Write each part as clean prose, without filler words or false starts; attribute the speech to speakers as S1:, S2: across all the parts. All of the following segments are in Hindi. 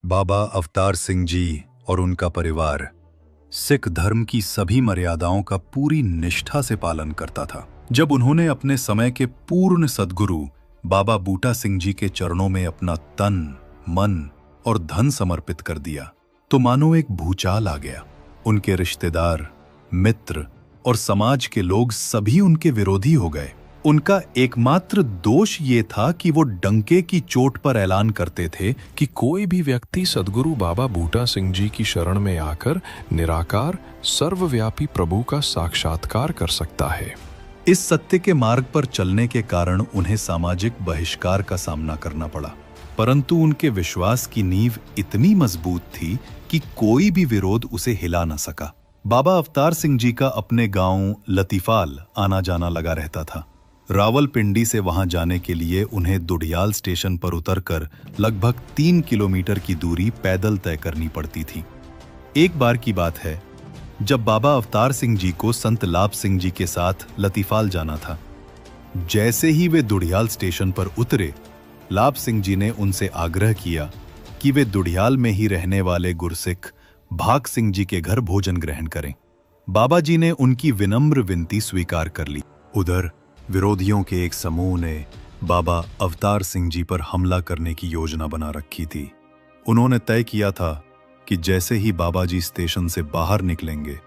S1: बाबा अवतार सिंह जी और उनका परिवार सिख धर्म की सभी मर्यादाओं का पूरी निष्ठा से पालन करता था। जब उन्होंने अपने समय के पूर्ण सद्गुरु बाबा बूटा सिंह जी के चरणों में अपना तन, मन और धन समर्पित कर दिया, तो मानो एक भूचाल आ गया। उनके रिश्तेदार, मित्र और समाज के लोग सभी उनके विरोधी हो गए। उनका एकमात्र दोष ये था कि वो डंके की चोट पर ऐलान करते थे कि
S2: कोई भी व्यक्ति सद्गुरु बाबा बूटा सिंह जी की शरण में आकर निराकार सर्वव्यापी प्रभु का साक्षात्कार कर सकता है।
S1: इस सत्य के मार्ग पर चलने के कारण उन्हें सामाजिक बहिष्कार का सामना करना पड़ा, परंतु उनके विश्वास की नींव इतनी मजबूत थी कि कोई भी विरोध उसे हिला न सका। बाबा अवतार सिंह जी का अपने गांव लतीफाल आना जाना लगा रहता था। रावलपिंडी से वहां जाने के लिए उन्हें दुडियाल स्टेशन पर उतरकर लगभग 3 किलोमीटर की दूरी पैदल तय करनी पड़ती थी। एक बार की बात है, जब बाबा अवतार सिंह जी को संत लाभ सिंह जी के साथ लतीफाल जाना था। जैसे ही वे दुडियाल स्टेशन पर उतरे, लाभ सिंह जी ने उनसे आग्रह किया कि वे दुडियाल में ही रहने वाले गुरसिख भाग सिंह जी के घर भोजन ग्रहण करें। बाबा जी ने उनकी विनम्र विनती स्वीकार कर ली। उधर विरोधियों के एक समूह ने बाबा अवतार सिंह जी पर हमला करने की योजना बना रखी थी। उन्होंने तय किया था कि जैसे ही बाबा जी स्टेशन से बाहर निकलेंगे,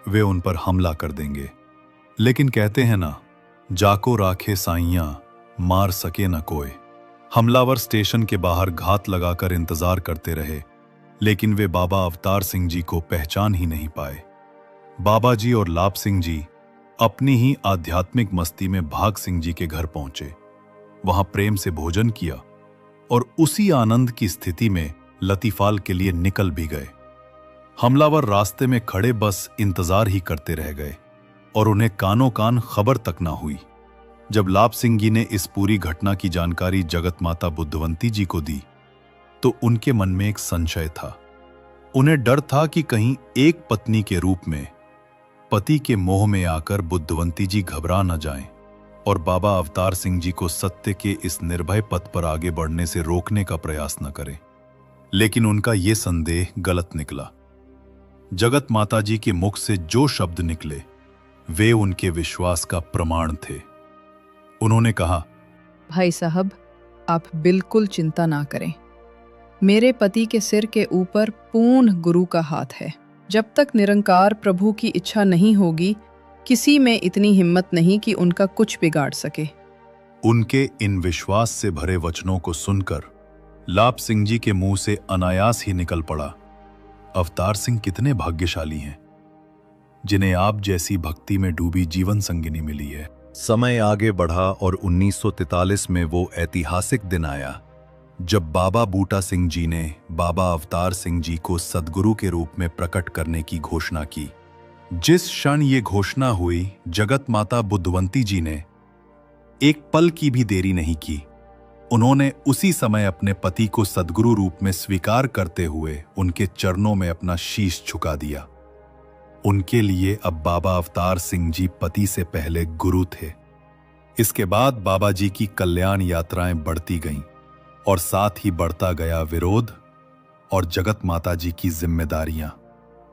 S1: वे उन पर हमला कर देंगे। लेकिन कहते हैं ना, जाको राखे साइयां मार सके न कोई। हमलावर स्टेशन के बाहर घात लगाकर इंतजार करते रहे, लेकिन वे बाबा अवतार सिंह जी को पहचान ही नहीं पाए। बाबा जी और लाभ सिंह जी अपनी ही आध्यात्मिक मस्ती में भाग सिंह जी के घर पहुंचे। वहां प्रेम से भोजन किया और उसी आनंद की स्थिति में लतीफाल के लिए निकल भी गए। हमलावर रास्ते में खड़े बस इंतजार ही करते रह गए और उन्हें कानों कान खबर तक ना हुई। जब लाभ सिंह जी ने इस पूरी घटना की जानकारी जगत माता बुद्धवंती जी को दी, तो उनके मन में एक संशय था। उन्हें डर था कि कहीं एक पत्नी के रूप में पति के मोह में आकर बुद्धवंती जी घबरा न जाएं और बाबा अवतार सिंह जी को सत्य के इस निर्भय पथ पर आगे बढ़ने से रोकने का प्रयास न करें। लेकिन उनका यह संदेह गलत निकला। जगत माता जी के मुख से जो शब्द निकले, वे उनके विश्वास का प्रमाण थे। उन्होंने कहा,
S3: भाई साहब, आप बिल्कुल चिंता ना करें। मेरे पति के सिर के ऊपर पूर्ण गुरु का हाथ है। जब तक निरंकार प्रभु की इच्छा नहीं होगी, किसी में इतनी हिम्मत नहीं कि उनका कुछ बिगाड़ सके।
S1: उनके इन विश्वास से भरे वचनों को सुनकर लाभ सिंह जी के मुंह से अनायास ही निकल पड़ा, अवतार सिंह कितने भाग्यशाली हैं, जिन्हें आप जैसी भक्ति में डूबी जीवन संगिनी मिली है। समय आगे बढ़ा और 1943 में वो ऐतिहासिक दिन आया जब बाबा बूटा सिंह जी ने बाबा अवतार सिंह जी को सद्गुरु के रूप में प्रकट करने की घोषणा की। जिस क्षण ये घोषणा हुई, जगत माता बुद्धवंती जी ने एक पल की भी देरी नहीं की। उन्होंने उसी समय अपने पति को सद्गुरु रूप में स्वीकार करते हुए उनके चरणों में अपना शीश झुका दिया। उनके लिए अब बाबा अवतार सिंह जी पति से पहले गुरु थे। इसके बाद बाबा जी की कल्याण यात्राएं बढ़ती गईं और साथ ही बढ़ता गया विरोध और जगत माता जी की जिम्मेदारियां।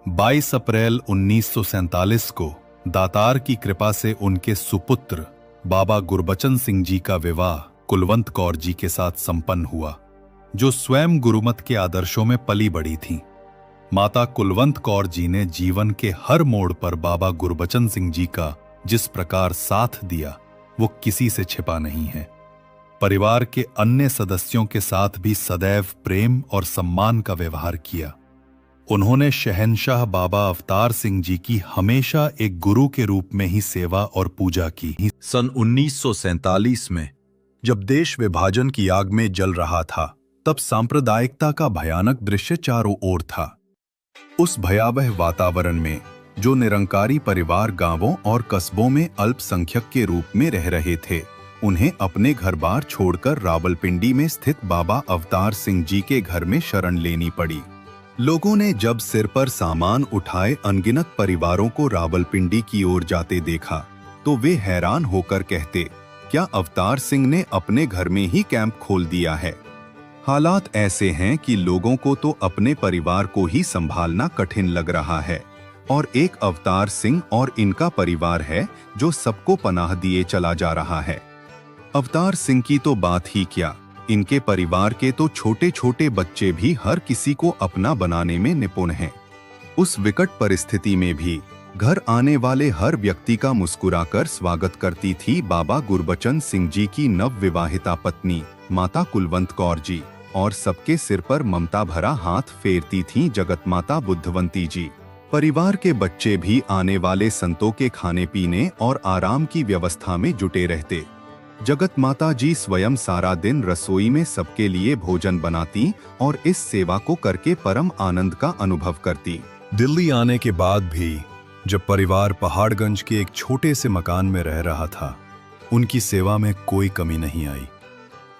S1: 22 अप्रैल 1947 को दातार की कृपा से उनके सुपुत्र बाबा गुरबचन सिंह जी का विवाह कुलवंत कौर जी के साथ संपन्न हुआ, जो स्वयं गुरुमत के आदर्शों में पली बढ़ी थीं। माता कुलवंत कौर जी ने जीवन के हर मोड़ पर बाबा गुरबचन सिंह जी का जिस प्रकार साथ दिया, वो किसी से छिपा नहीं है। परिवार के अन्य सदस्यों के साथ भी सदैव प्रेम और सम्मान का व्यवहार किया। उन्होंने शहंशाह बाबा अवतार सिंह जी की हमेशा एक गुरु के रूप में ही सेवा और पूजा की। सन 1947 में जब देश विभाजन की आग में जल रहा था, तब सांप्रदायिकता का भयानक दृश्य चारों ओर था। उस भयावह वातावरण में जो निरंकारी परिवार गांवों और कस्बों में अल्पसंख्यक के रूप में रह रहे थे, उन्हें अपने घर बार छोड़कर रावलपिंडी में स्थित बाबा अवतार सिंह जी के घर में शरण लेनी पड़ी। लोगों ने जब सिर पर सामान उठाए अनगिनत परिवारों को रावलपिंडी की ओर जाते देखा, तो वे हैरान होकर कहते, क्या अवतार सिंह ने अपने घर में ही कैंप खोल दिया है? हालात ऐसे हैं कि लोगों को तो अपने परिवार को ही संभालना कठिन लग रहा है, और एक अवतार सिंह और इनका परिवार है जो सबको पनाह दिए चला जा रहा है। अवतार सिंह की तो बात ही क्या, इनके परिवार के तो छोटे छोटे बच्चे भी हर किसी को अपना बनाने में निपुण हैं। उस विकट परिस्थिति में भी घर आने वाले हर व्यक्ति का मुस्कुराकर स्वागत करती थी बाबा गुरबचन सिंह जी की नवविवाहिता पत्नी माता कुलवंत कौर जी, और सबके सिर पर ममता भरा हाथ फेरती थीं जगत माता बुद्धवंती जी। परिवार के बच्चे भी आने वाले संतों के खाने पीने और आराम की व्यवस्था में जुटे रहते। जगत माता जी स्वयं सारा दिन रसोई में सबके लिए भोजन बनाती और इस सेवा को करके परम आनंद का अनुभव करती।
S4: दिल्ली आने के बाद भी जब परिवार पहाड़गंज के एक छोटे से मकान में रह रहा था, उनकी सेवा में कोई कमी नहीं आई।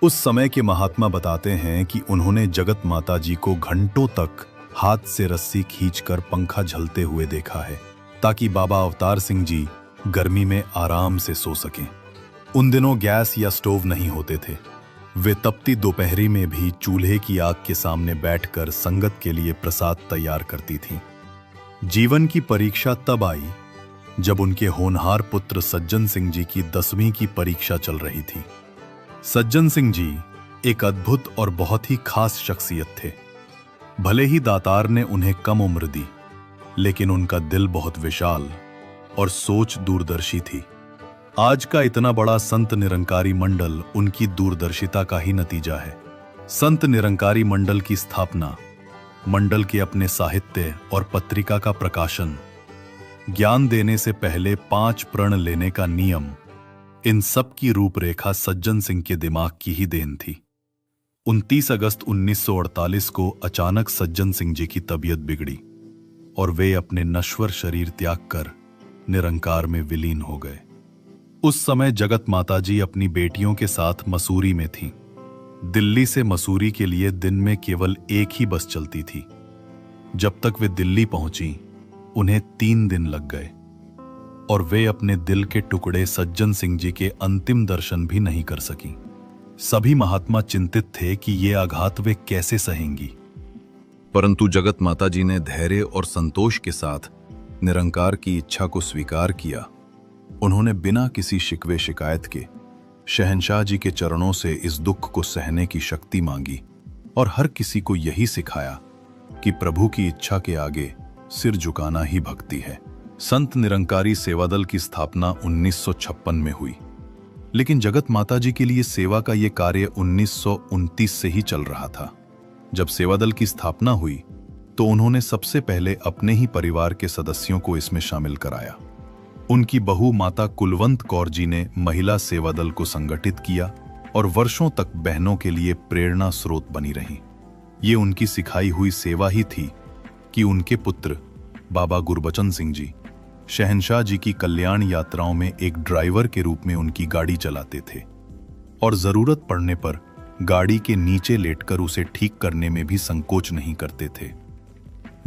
S4: उस समय के महात्मा बताते हैं कि उन्होंने जगत माता जी को घंटों तक हाथ से रस्सी खींचकर पंखा झलते हुए देखा है, ताकि बाबा अवतार सिंह जी गर्मी में आराम से सो सकें। उन दिनों गैस या स्टोव नहीं होते थे। वे तपती दोपहरी में भी चूल्हे की आग के सामने बैठकर संगत के लिए प्रसाद तैयार करती थीं। जीवन की परीक्षा तब आई जब उनके होनहार पुत्र सज्जन सिंह जी की 10वीं की परीक्षा चल रही थी। सज्जन सिंह जी एक अद्भुत और बहुत ही खास शख्सियत थे। भले ही दातार ने उन्हें कम उम्र दी, लेकिन उनका दिल बहुत विशाल और सोच दूरदर्शी थी। आज का इतना बड़ा संत निरंकारी मंडल उनकी दूरदर्शिता का ही नतीजा है। संत निरंकारी मंडल की स्थापना, मंडल के अपने साहित्य और पत्रिका का प्रकाशन, ज्ञान देने से पहले 5 प्रण लेने का नियम, इन सब की रूपरेखा सज्जन सिंह के दिमाग की ही देन थी। 29 अगस्त 1948 को अचानक सज्जन सिंह जी की तबीयत बिगड़ी और वे अपने नश्वर शरीर त्याग कर निरंकार में विलीन हो गए। उस समय जगत माता जी अपनी बेटियों के साथ मसूरी में थीं। दिल्ली से मसूरी के लिए दिन में केवल एक ही बस चलती थी। जब तक वे दिल्ली पहुंची, उन्हें 3 दिन लग गए और वे अपने दिल के टुकड़े सज्जन सिंह जी के अंतिम दर्शन भी नहीं कर सकीं। सभी महात्मा चिंतित थे कि ये आघात वे कैसे सहेंगी,
S1: परंतु जगत माता जी ने धैर्य और संतोष के साथ निरंकार की इच्छा को स्वीकार किया।
S4: उन्होंने बिना किसी शिकवे शिकायत के शहंशाह जी के चरणों से इस दुख को सहने की शक्ति मांगी और हर किसी को यही सिखाया कि प्रभु की इच्छा के आगे सिर झुकाना ही भक्ति है। संत निरंकारी सेवादल की स्थापना 1956 में हुई, लेकिन जगत माता जी के लिए सेवा का यह कार्य 1929 से ही चल रहा था। जब सेवादल की स्थापना हुई तो उन्होंने सबसे पहले अपने ही परिवार के सदस्यों को इसमें शामिल कराया। उनकी बहू माता कुलवंत कौर जी ने महिला सेवा दल को संगठित किया और वर्षों तक बहनों के लिए प्रेरणा स्रोत बनी रही। ये उनकी सिखाई हुई सेवा ही थी कि उनके पुत्र बाबा गुरबचन सिंह जी शहंशाह जी की कल्याण यात्राओं में एक ड्राइवर के रूप में उनकी गाड़ी चलाते थे और जरूरत पड़ने पर गाड़ी के नीचे लेटकर उसे ठीक करने में भी संकोच नहीं करते थे।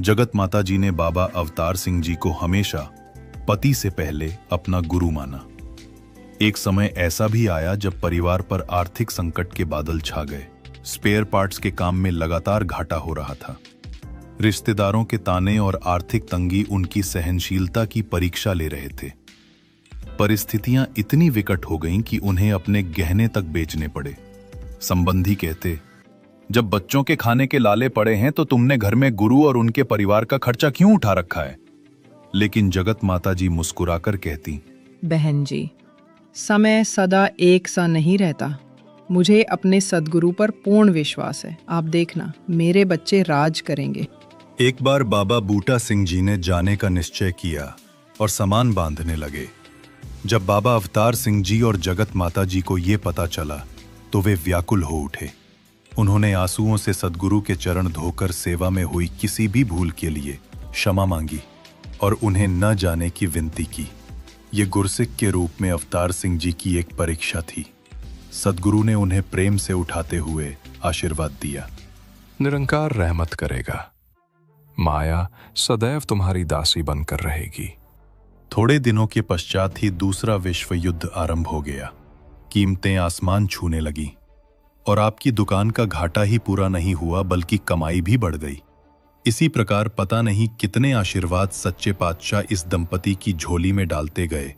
S4: जगत माता जी ने बाबा अवतार सिंह जी को हमेशा पति से पहले अपना गुरु माना। एक समय ऐसा भी आया जब परिवार पर आर्थिक संकट के बादल छा गए। स्पेयर पार्ट्स के काम में लगातार घाटा हो रहा था। रिश्तेदारों के ताने और आर्थिक तंगी उनकी सहनशीलता की परीक्षा ले रहे थे। परिस्थितियां इतनी विकट हो गईं कि उन्हें अपने गहने तक बेचने पड़े। संबंधी कहते, जब बच्चों के खाने के लाले पड़े हैं तो तुमने घर में गुरु और उनके परिवार का खर्चा क्यों उठा रखा है? लेकिन जगत माता जी मुस्कुराकर कहती,
S3: बहन जी, समय सदा एक सा नहीं रहता। मुझे अपने सद्गुरु पर पूर्ण विश्वास है। आप देखना, मेरे बच्चे राज करेंगे।
S4: एक बार बाबा बूटा सिंह जी ने जाने का निश्चय किया और सामान बांधने लगे। जब बाबा अवतार सिंह जी और जगत माता जी को ये पता चला तो वे व्याकुल हो उठे। उन्होंने आंसुओं से सद्गुरु के चरण धोकर सेवा में हुई किसी भी भूल के लिए क्षमा मांगी और उन्हें न जाने की विनती की। ये गुरसिक के रूप में अवतार सिंह जी की एक परीक्षा थी। सद्गुरु ने उन्हें प्रेम से उठाते हुए आशीर्वाद दिया,
S2: निरंकार रहमत करेगा। माया सदैव तुम्हारी दासी बनकर रहेगी।
S4: थोड़े दिनों के पश्चात ही दूसरा विश्व युद्ध आरंभ हो गया। कीमतें आसमान छूने लगी। और आपकी दुकान का घाटा ही पूरा नहीं हुआ बल्कि कमाई भी बढ़ गई। इसी प्रकार पता नहीं कितने आशीर्वाद सच्चे पातशाह इस दंपति की झोली में डालते गए,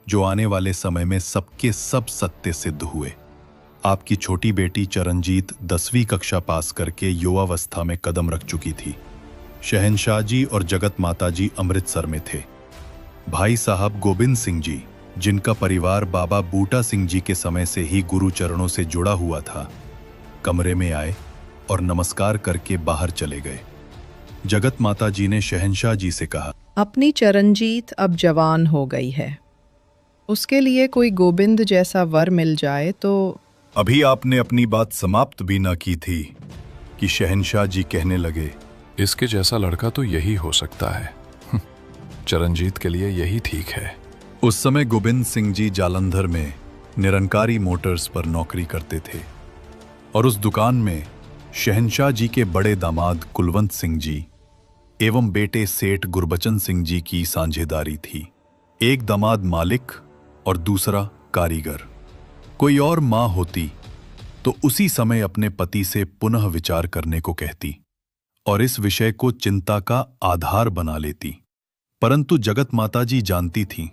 S4: जो आने वाले समय में सबके सब सत्य सिद्ध हुए। आपकी छोटी बेटी चरणजीत 10वीं कक्षा पास करके युवावस्था में कदम रख चुकी थी। शहंशाह जी और जगत माता जी अमृतसर में थे। भाई साहब गोबिंद सिंह जी, जिनका परिवार बाबा बूटा सिंह जी के समय से ही गुरु चरणों से जुड़ा हुआ था, कमरे में आए और नमस्कार करके बाहर चले गए। जगत माता जी ने शहंशाह जी से कहा,
S3: अपनी चरणजीत अब जवान हो गई है, उसके लिए कोई गोविंद जैसा वर मिल जाए तो।
S4: अभी आपने अपनी बात समाप्त भी न की थी कि शहंशाह जी कहने लगे,
S2: इसके जैसा लड़का तो यही हो सकता है। चरणजीत के लिए यही ठीक है।
S4: उस समय गोबिंद सिंह जी जालंधर में निरंकारी मोटर्स पर नौकरी करते थे और उस दुकान में शहंशाह जी के बड़े दामाद कुलवंत सिंह जी एवं बेटे सेठ गुरबचन सिंह जी की साझेदारी थी। एक दामाद मालिक और दूसरा कारीगर। कोई और मां होती तो उसी समय अपने पति से पुनः विचार करने को कहती और इस विषय को चिंता का आधार बना लेती, परंतु जगत माता जी जानती थीं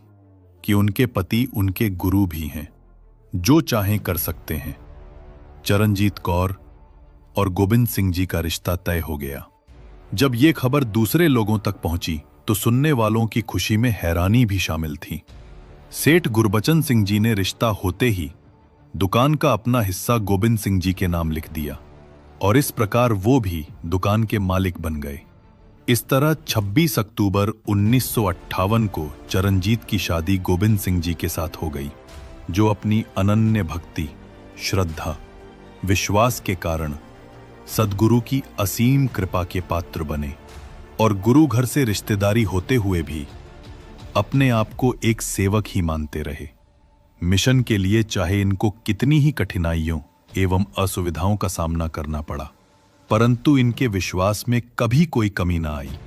S4: कि उनके पति उनके गुरु भी हैं, जो चाहें कर सकते हैं। चरणजीत कौर और गोबिंद सिंह जी का रिश्ता तय हो गया। जब ये खबर दूसरे लोगों तक पहुंची तो सुनने वालों की खुशी में हैरानी भी शामिल थी। सेठ गुरबचन सिंह जी ने रिश्ता होते ही दुकान का अपना हिस्सा गोबिंद सिंह जी के नाम लिख दिया और इस प्रकार वो भी दुकान के मालिक बन गए। इस तरह 26 अक्टूबर 1958 को चरणजीत की शादी गोबिंद सिंह जी के साथ हो गई, जो अपनी अनन्य भक्ति, श्रद्धा, विश्वास के कारण सद्गुरु की असीम कृपा के पात्र बने और गुरु घर से रिश्तेदारी होते हुए भी अपने आप को एक सेवक ही मानते रहे। मिशन के लिए चाहे इनको कितनी ही कठिनाइयों एवं असुविधाओं का सामना करना पड़ा, परंतु इनके विश्वास में कभी कोई कमी ना आई।